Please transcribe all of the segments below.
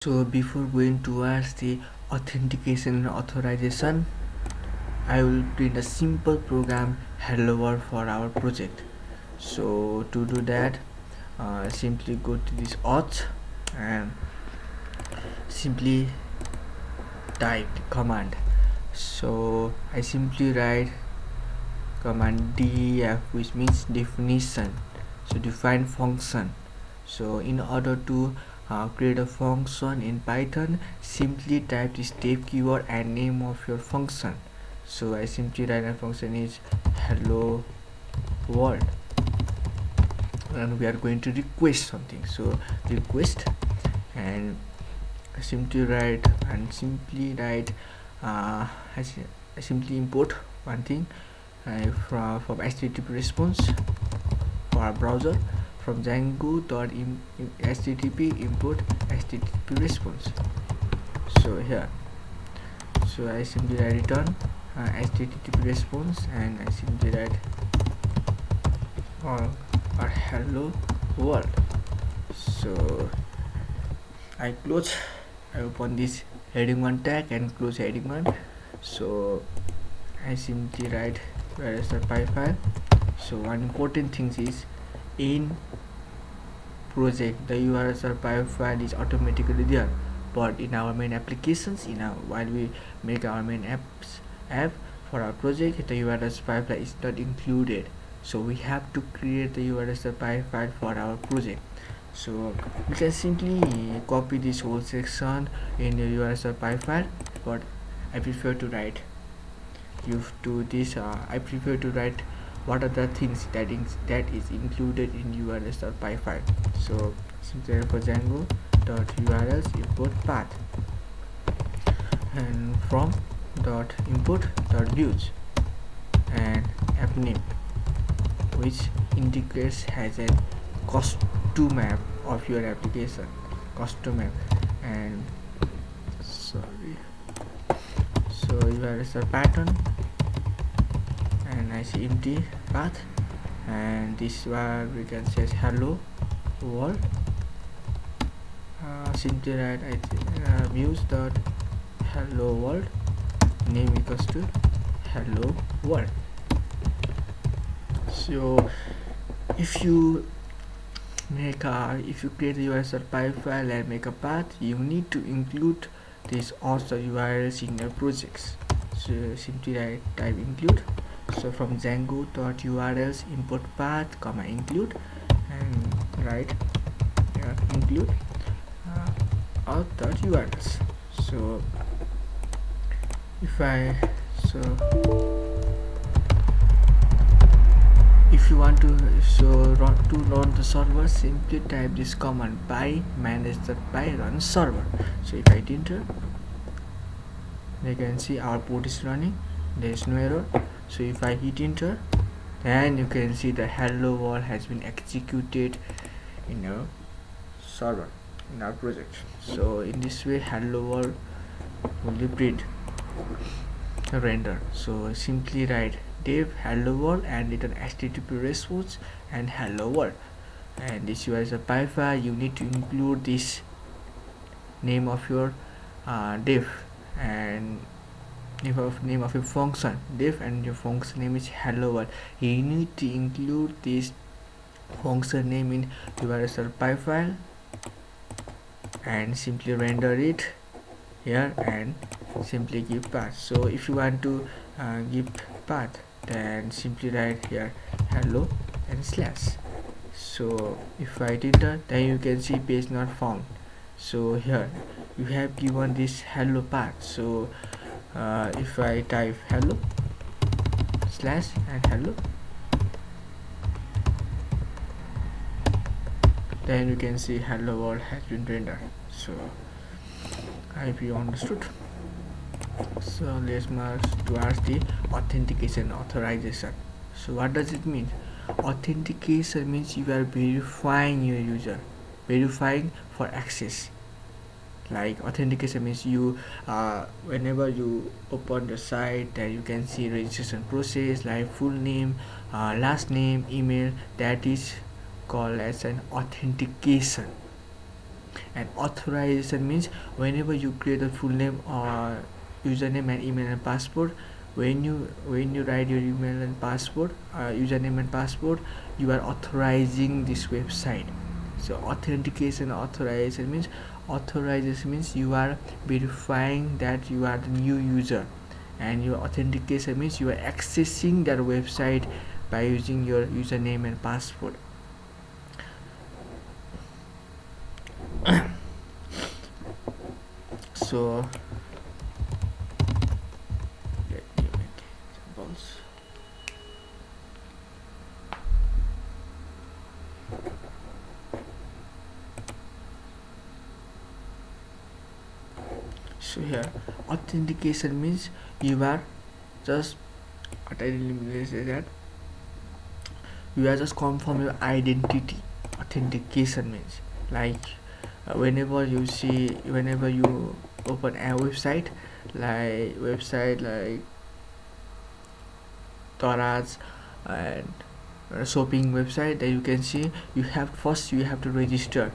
So before going towards the authentication and authorization, I will print a simple program hello world for our project. So to do that, simply go to this auth and simply type the command. So I simply write command def, which means definition. So define function. So in order to create a function in Python, simply type the step keyword and name of your function. So I simply write a function is hello world, and we are going to request something. So request, and simply write I simply import one thing from HTTP response for our browser, from Django.http import HTTP response. So here, so I simply write return HTTP response, and I simply write or hello world. So I open this heading 1 tag and close heading 1. So I simply write where is the py file. So one important thing is, in project the URL file is automatically there, but in our main applications, while we make our main app for our project, the URL file is not included. So we have to create the URL file for our project. So we can simply copy this whole section in the URL file, but I prefer to write I prefer to write what are the things that is included in URL.py file. So simply for Django.urls import path, and from .import.views, and app name, which indicates has a custom map of your application, custom map, and sorry, so URL pattern, and I see empty path, and this one we can say hello world. Simply write views dot hello world, name equals to hello world. So if you create a URL file and make a path, you need to include this also URLs in your projects. So simply type include. So from Django.urls import path comma include, and write include auth.urls. So if you want to run the server, simply type this command py manage.py run server. So if I hit enter, you can see our port is running, there is no error. So if I hit enter, then you can see the hello world has been executed in our server, in our project. So in this way hello world will be print render. So simply write dev hello world and return HTTP response and hello world, and this was a py file. You need to include this name of your dev and name of your function dev, and your function name is hello world. You need to include this function name in your py file and simply render it here and simply give path. So if you want to give path, then simply write here hello and slash. So if I hit enter, then you can see page not found. So here you have given this hello path. So if I type hello slash and hello, then you can see hello world has been rendered. So I hope you understood. So let's move towards the authentication authorization. So what does it mean? Authentication means you are verifying your user, verifying for access. Like authentication means you whenever you open the site, then you can see registration process like full name, last name, email. That is called as an authentication. And authorization means whenever you create a full name or username and email and password, when you write your email and password, username and password, you are authorizing this website. So authorization means you are verifying that you are the new user, and your authentication means you are accessing that website by using your username and password. So let me make examples. So here authentication means you are just, what I really say that you are just confirm your identity. Authentication means like whenever you open a website like Taraz and shopping website, that you can see you have to register.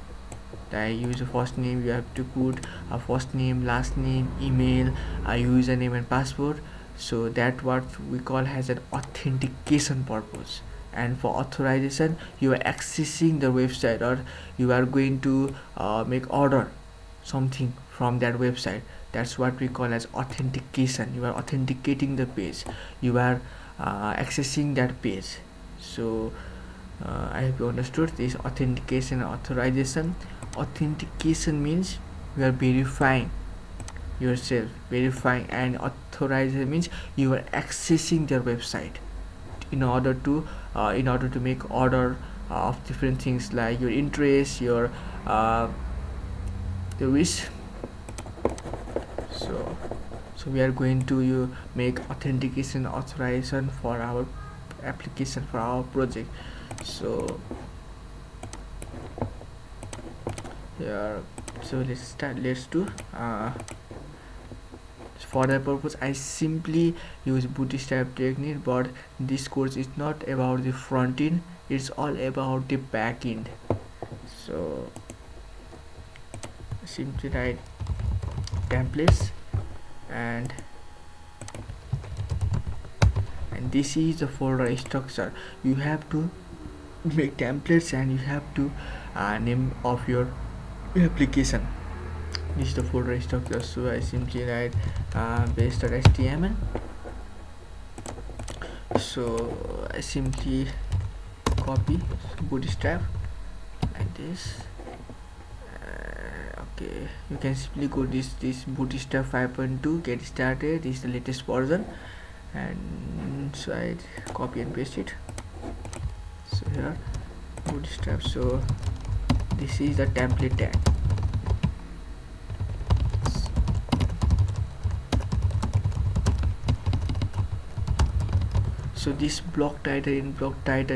Like use a first name, you have to put a first name, last name, email, a username and password. So that what we call as an authentication purpose. And for authorization, you are accessing the website, or you are going to make order something from that website. That's what we call as authentication. You are authenticating the page, you are accessing that page. So I hope you understood this authentication and authorization. Authentication means you are verifying yourself, and authorization means you are accessing their website in order to make order of different things like your interest, your wish. So we are going to make authentication authorization for our application, for our project. So here, so let's do for that purpose I simply use bootstrap technique, but this course is not about the front end, it's all about the back end. So simply write templates, and this is the folder structure. You have to make templates, and you have to name of your application. This is the folder structure. So I simply write base.html. So I simply copy bootstrap like this. Okay, you can simply go this bootstrap 5.2 get started. This is the latest version, and so I copy and paste it. So here bootstrap, so this is the template tag. So this block title,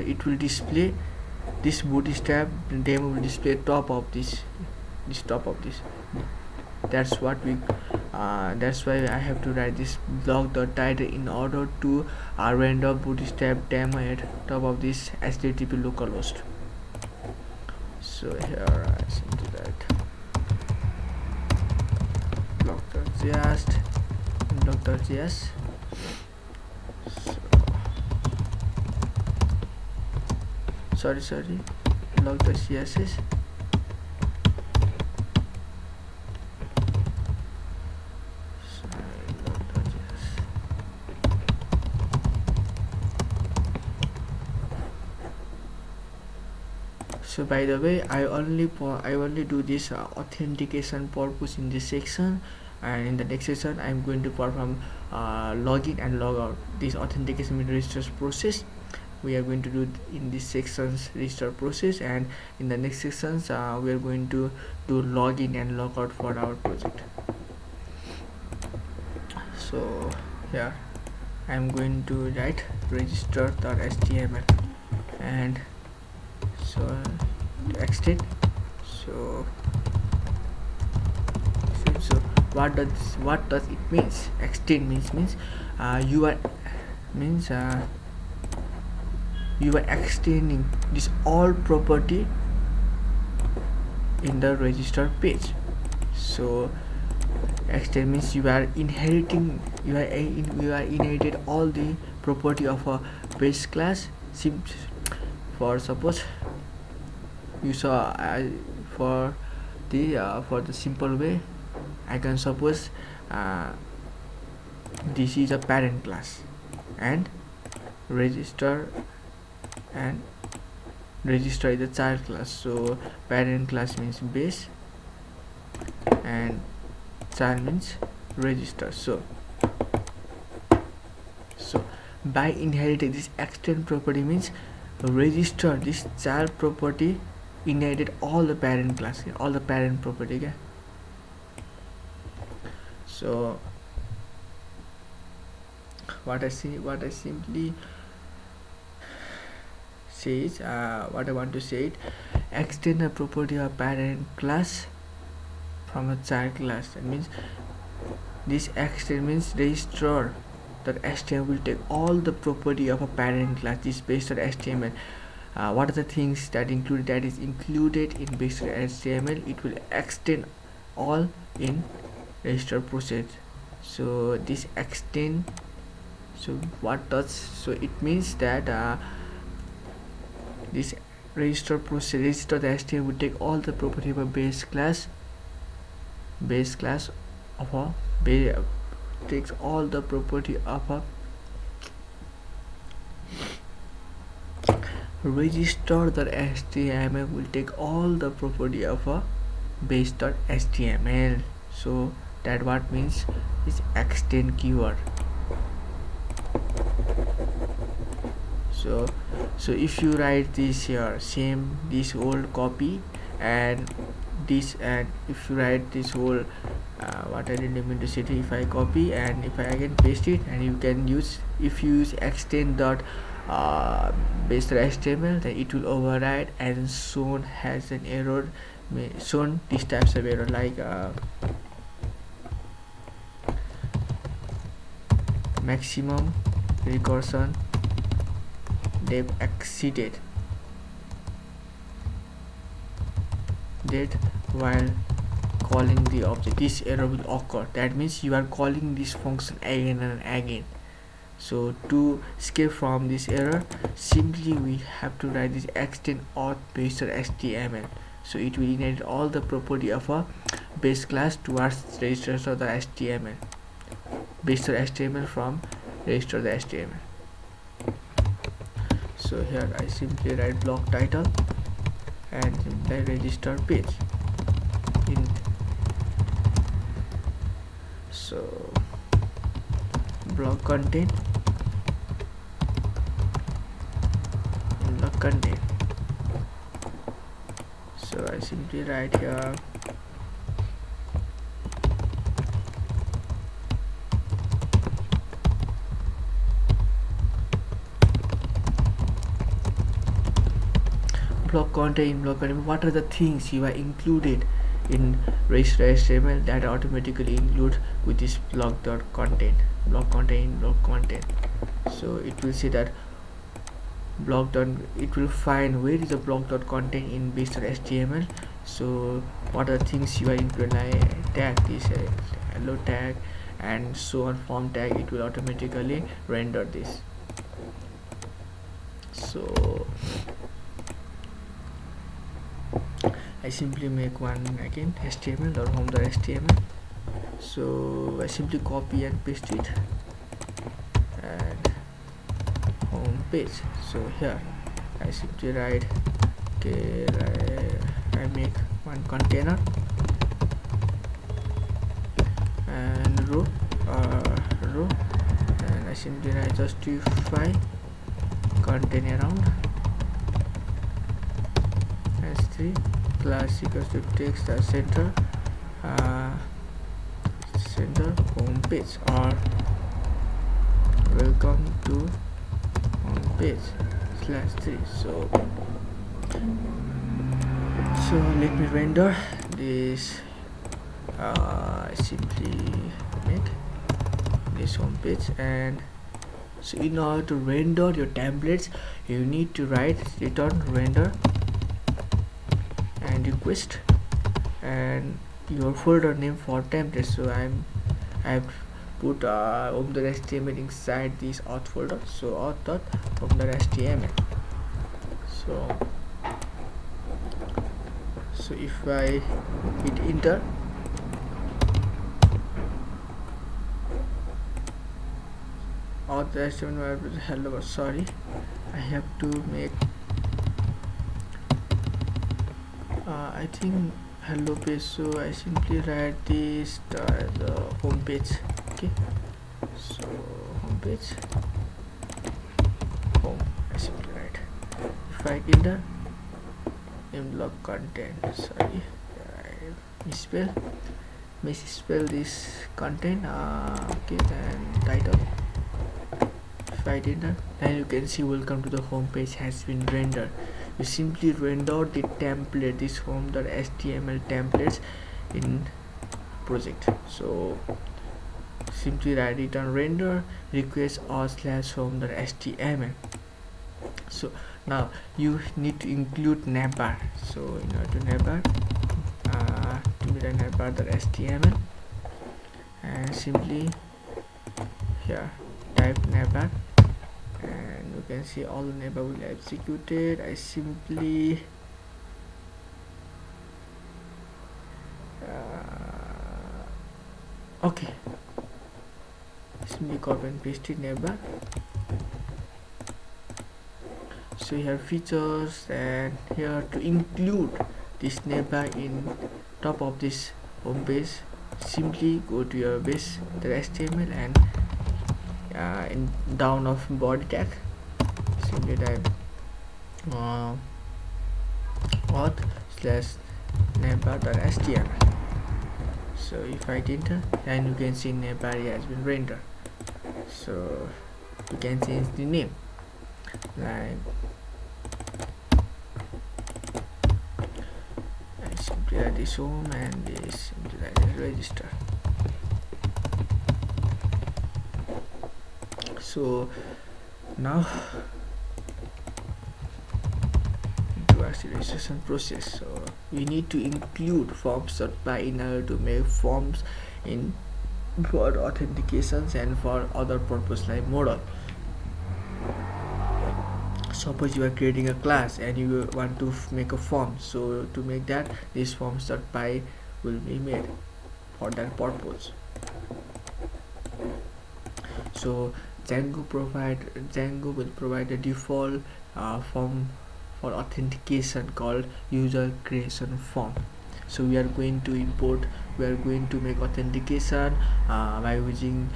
it will display this bootstrap demo, will display top of this. That's what we that's why I have to write this block dot title in order to render bootstrap demo at top of this HTTP localhost. So here I simply write block.js. Sorry, block.css. So by the way, I only do this authentication purpose in this section, and in the next section I'm going to perform login and log out. This authentication register process we are going to do in this section's register process, and in the next sections we are going to do login and log out for our project. So here I'm going to write register.html, and so to extend. So what does it means? Extend means you are extending this all property in the register page. So extend means you are inheriting, you are inherited all the property of a base class. For suppose you saw for the simple way, I can suppose this is a parent class and register is the child class. So parent class means base and child means register. So by inheriting this extend property means register, this child property inherited all the parent class, all the parent property. Okay? So what I simply say is what I want to say it, extend the property of parent class from a child class. That means this extend means register that HTML will take all the property of a parent class. This based on HTML. What are the things that is included in base HTML? It will extend all in register process. So this extend, so what does, so it means that this register process, register the HTML will take all the property of a base class of a takes all the property of a register the HTML will take all the property of a base.html. So that what means is extend keyword. So if you write this here, same this old copy and this, and if you write this whole what I didn't mean to say, if I copy and if I again paste it, and you can use, if you use extend dot base.html, then it will override and shown has an error, shown these types of error like maximum recursion depth exceeded that while calling the object. This error will occur. That means you are calling this function again and again. So to escape from this error, simply we have to write this extend auth base.html. So it will inherit all the property of a base class towards register of the HTML, base.html from register the HTML. So here I simply write block title and simply register page in. So block content in block content. So I simply write here block content in block content. What are the things you are included in register HTML that automatically include with this block content in block content. So it will say that it will find where is the block content in base.html. So what are the things you are included, like tag, this hello tag and so on, form tag, it will automatically render this. So I simply make one again HTML or home.html. So I simply copy and paste it and home page. So here I simply write okay, I make one container and row and I simply write justify content around s3 class equals to text as center home page or welcome to home page /3. So let me render this. Simply make this home page, and so in order to render your templates you need to write return render and request and your folder name for template. So I've put home.html inside this auth folder, so auth.home.html. So if I hit enter, auth.html, hello, sorry, I have to make I think hello page, so I simply write this the home page. Okay, so home page, home, I simply write. If I enter imlog content, sorry, I misspell this content. Okay, then title. If I enter, then you can see welcome to the home page has been rendered. You simply render the template, this home.html templates in project. So simply write return render request r/home.html. So now you need to include navbar. So in order to navbar, to be the navbar.html, and simply here type navbar, and you can see all the navbar will be executed. I simply okay, simply copy and paste it navbar. So you have features, and here to include this navbar in top of this home page, simply go to your base.html and in down of body tag simply type auth/navbar.html. So if I enter, then you can see navbar has been rendered. So you can change the name, like I simply write this home and this simply write register. So now into our registration process, so we need to include forms.py in order to make forms in for authentications and for other purpose like modal. Suppose you are creating a class and you want to make a form, so to make that, this forms.py will be made for that purpose. So Django will provide a default form for authentication called user creation form. So we are going to make authentication by using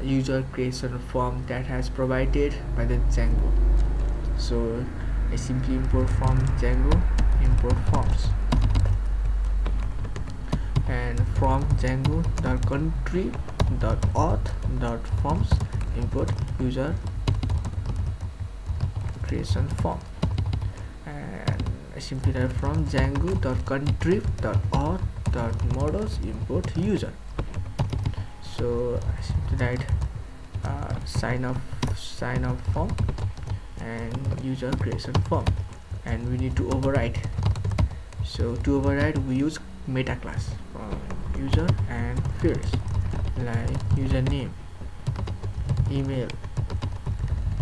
user creation form that has provided by the Django. So I simply import from Django, import forms, and from Django.country.auth.forms import user creation form, and I simply write from Django.country.auth.models import user. So I simply write sign up form and user creation form, and we need to override. So to override, we use meta class from user and fields like username, email,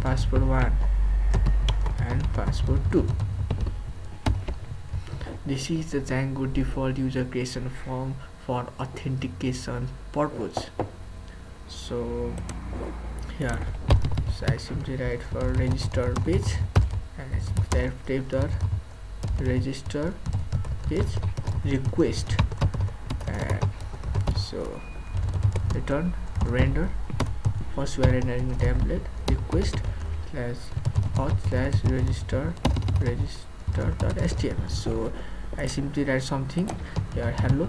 password1 and password2. This is the Django default user creation form for authentication purpose. So here, so I simply write for register page, and I simply type the register page request, and so return render. First we are rendering template request /auth/register.html. So I simply write something here, hello,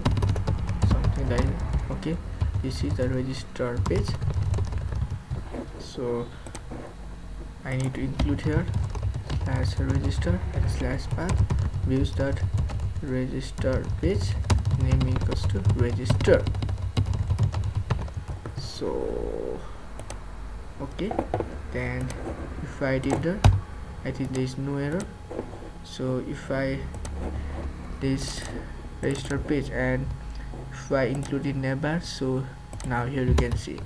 something like okay, this is the register page. So I need to include here /register and /path views.register page name equals to register. So okay, then if I enter, I think there is no error. So if I this register page. And if I include in navbar, so now here you can see,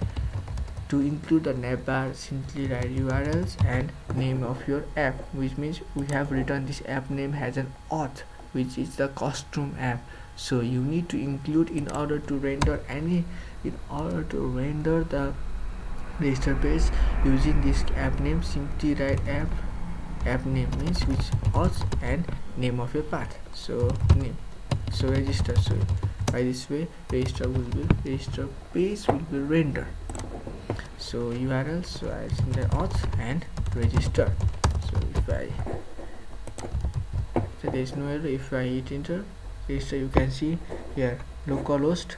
to include the navbar, simply write URLs and name of your app, which means we have written this app name has an auth, which is the costume app. So you need to include in order to render the register page using this app name. Simply write app name means which auth and name of your path. So name, so register. So by this way register page will be rendered. So URL, so I send the auth and register. So if I, so there is no error. If I hit enter register, you can see here localhost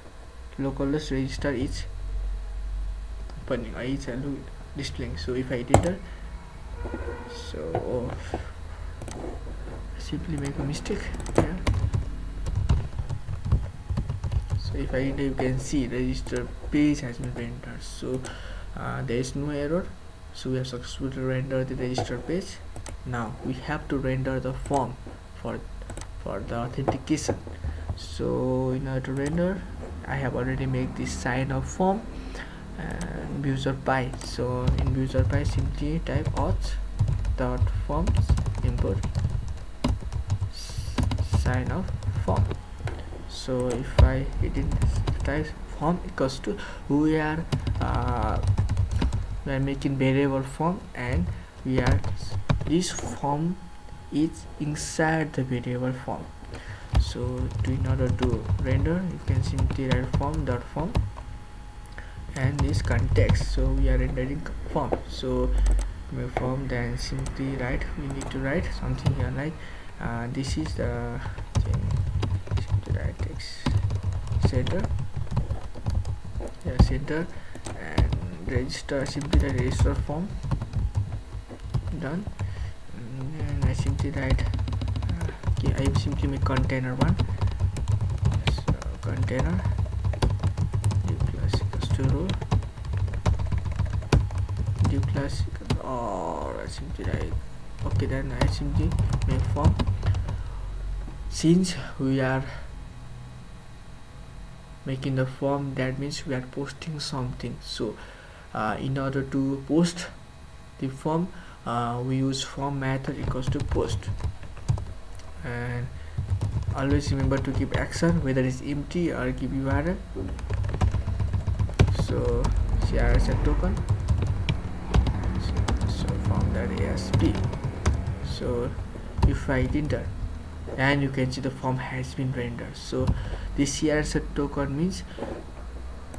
register is opening, it's displaying. So if I hit enter, so simply make a mistake here. So if I enter, you can see register page has been rendered. So there is no error. So we have successfully rendered the register page. Now we have to render the form for the authentication. So in order to render, I have already made this sign up form and user.py. So in user.py, simply type auth dot forms import sign up form. So if I hit in type form equals to, we are making variable form, and we are, this form is inside the variable form. So in order to render, you can simply write form dot form and this context. So we are rendering form. So form, then simply write, we need to write something here like this is the thing. Simply write text center, center, and register, simply the register form done. And I simply write I simply make container one. So container div class equals to row, div class, or I simply write okay. Then I simply make form. Since we are making the form, that means we are posting something. So in order to post the form, we use form method equals to post. And always remember to give action, whether it's empty or give URL. So CRSF token, so form.asp. so if I enter, and you can see the form has been rendered. So this CRSF token means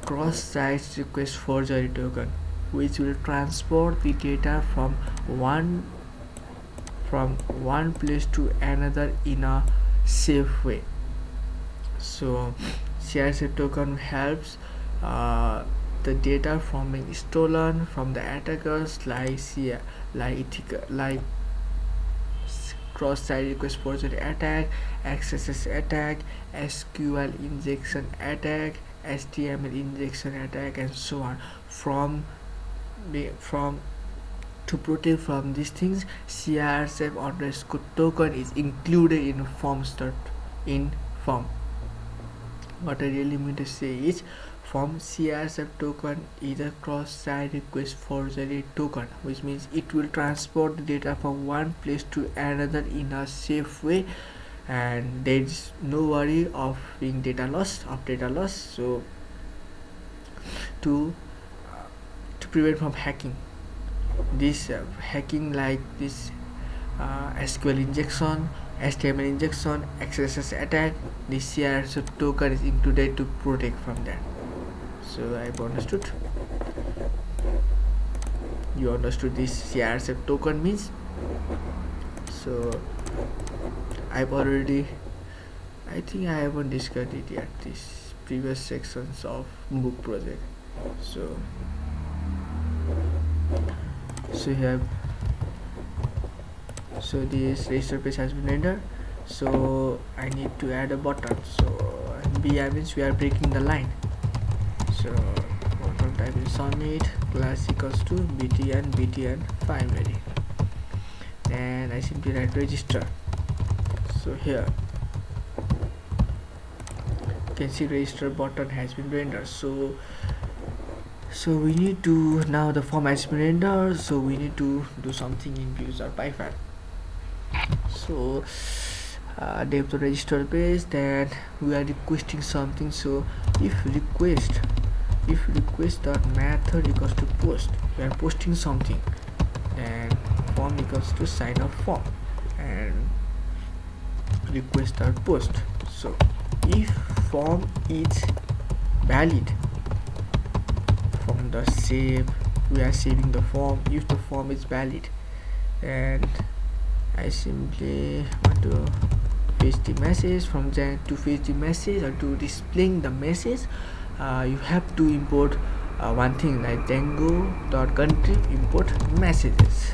cross-site request forgery token, which will transport the data from one place to another in a safe way. So CRSF token helps the data from being stolen from the attackers, like cross-site request forgery attack, XSS attack, SQL injection attack, HTML injection attack, and so on. To protect from these things, CRSF underscore token is included in form. What I really mean to say is, form CRSF token is a cross-site request forgery token, which means it will transport the data from one place to another in a safe way, and there is no worry of being data loss. So to prevent from hacking, this hacking like this SQL injection, HTML injection, XSS attack, this CRSF token is included to protect from that. So I've understood. You understood this CRSF token means. So I think I haven't discussed it yet, these previous sections of book project. So here, so this register page has been rendered. So I need to add a button. So BI means we are breaking the line. So button type is submit, class equals to btn primary, and I simply write register. So here can see register button has been rendered. So we need to, now the form has been rendered, so we need to do something in user pyfile. So dev to register page, then we are requesting something. So if request dot method equals to post, we are posting something, and form equals to sign up form, and request dot post. So if form is valid, from the save, we are saving the form. If the form is valid, and I simply want to fetch the message from Django. To fetch the message or to displaying the message, you have to import one thing like Django.contrib import messages,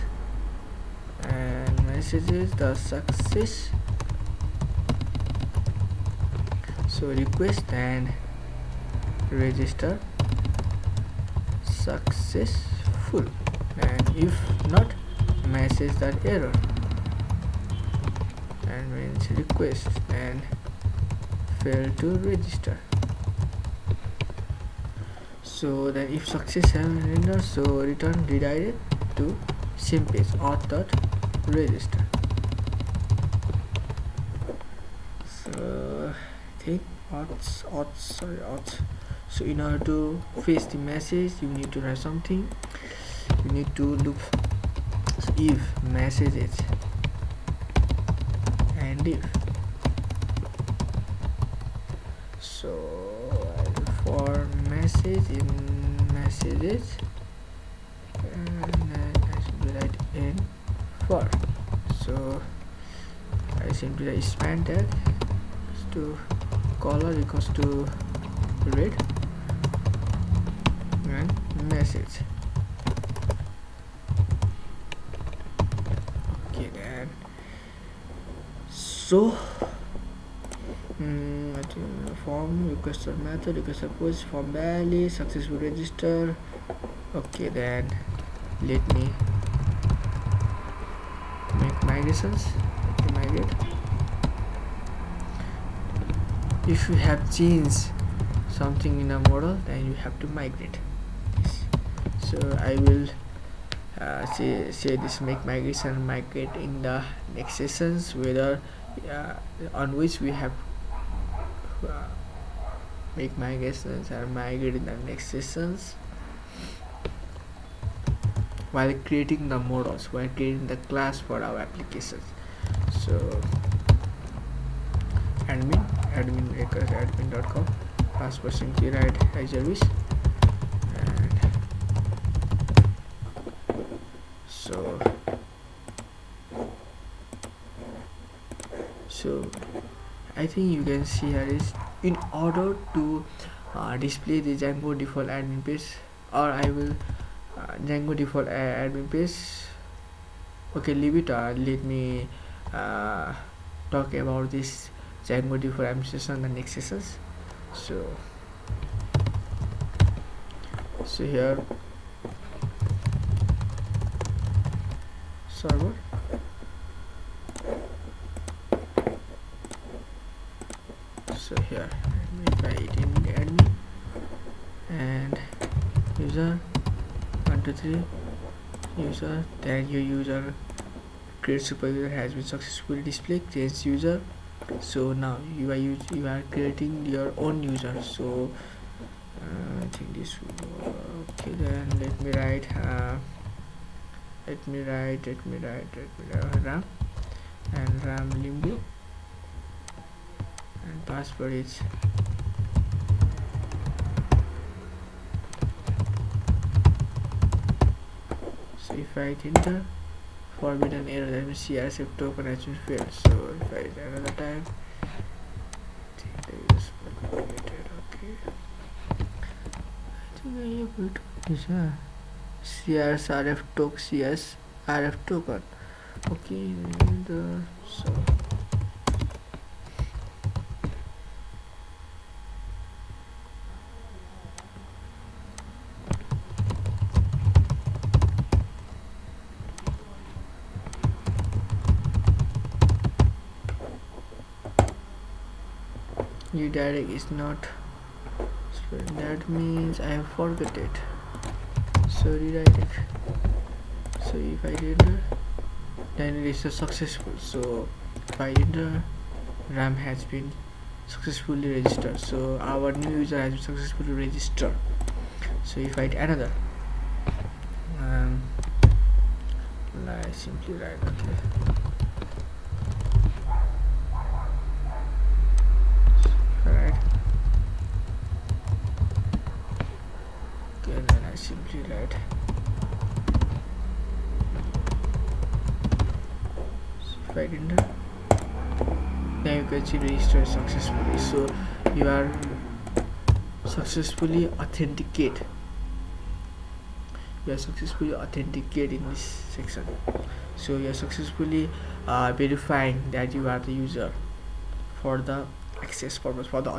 and messages the success. So request and register successful, and if not, message that error, and means request and fail to register. So then if success haven't rendered, so return redirect to same page auth.register. So I think auth. So in order to fetch the message, you need to write something. You need to look, so if messages, and if, so for message in messages, and then I should write in for. So I simply write span tag to color equals to red and message. Okay, then so form requester method requester post form valid successful register. Okay, then let me make migrations. Let me migrate. If you have changed something in a model, then you have to migrate this. So I will say this make migration migrate in the next sessions, whether on which we have make migrations or migrate in the next sessions, while creating the models, while creating the class for our applications. So admin equals admin.com, password simply write as a wish, and so I think you can see here is, in order to display the Django default admin page, or I will Django default admin page. Okay, leave it. Let me talk about this Django default admin session in the next sessions. So here server, so here let me write in admin and user 123 user, then your user create super user has been successfully displayed, change user. So now you are creating your own user. So I think this will work. Okay, then let me write ram and ram limbo, and password is so if I hit enter, forbidden error, that means CRSF token has been failed. So if I hit another time, I think there is limited. Okay, I think I have it is CRSRF token, CSRF token. Okay, so redirect is not, so that means I have forgot it. So redirect, so if I enter, then it is a successful. So if I enter, RAM has been successfully registered, so our new user has been successfully registered. So if I hit another, I simply write okay. Right. Okay, then I simply write. So if I enter, now you can see register successfully. So you are successfully authenticate. You are successfully authenticate in this section. So you are successfully verifying that you are the user for the access purpose, for the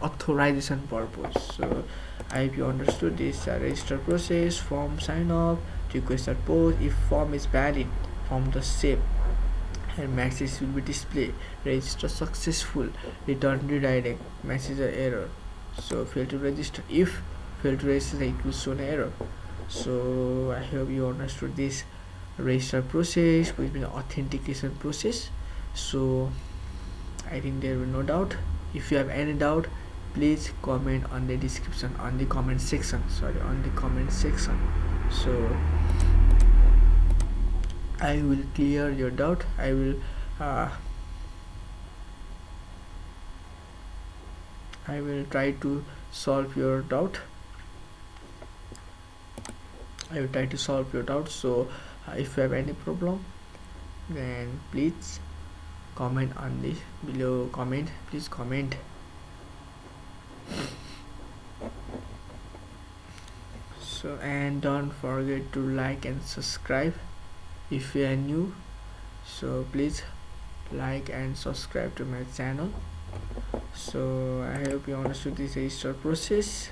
authorization purpose. So I hope you understood this register process, form sign up, requested post. If form is valid, from the same and message will be displayed, register successful, return redirect, message error. So fail to register. If fail to register, it will show an error. So I hope you understood this register process, which means authentication process. So I think there will no doubt. If you have any doubt, please comment on the description, on the comment section, on the comment section. So I will clear your doubt. I will try to solve your doubt. So if you have any problem, then please comment on this below. Please comment. So, and don't forget to like and subscribe if you are new. So please like and subscribe to my channel. So I hope you understood this register process.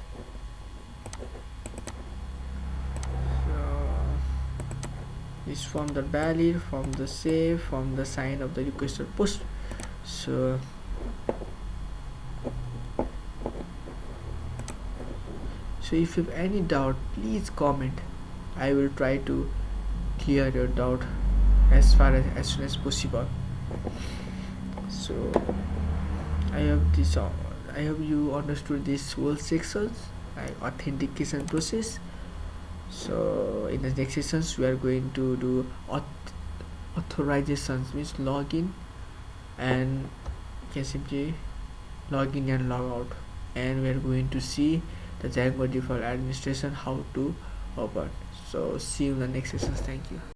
This from the valid, from the save, from the sign of the requested post. So if you have any doubt, please comment. I will try to clear your doubt as soon as possible. So I hope you understood this whole sections, like authentication process. So in the next sessions we are going to do authorizations, means login, and you can simply log in and log out, and we are going to see the Django default administration, how to open. So see you in the next sessions. Thank you.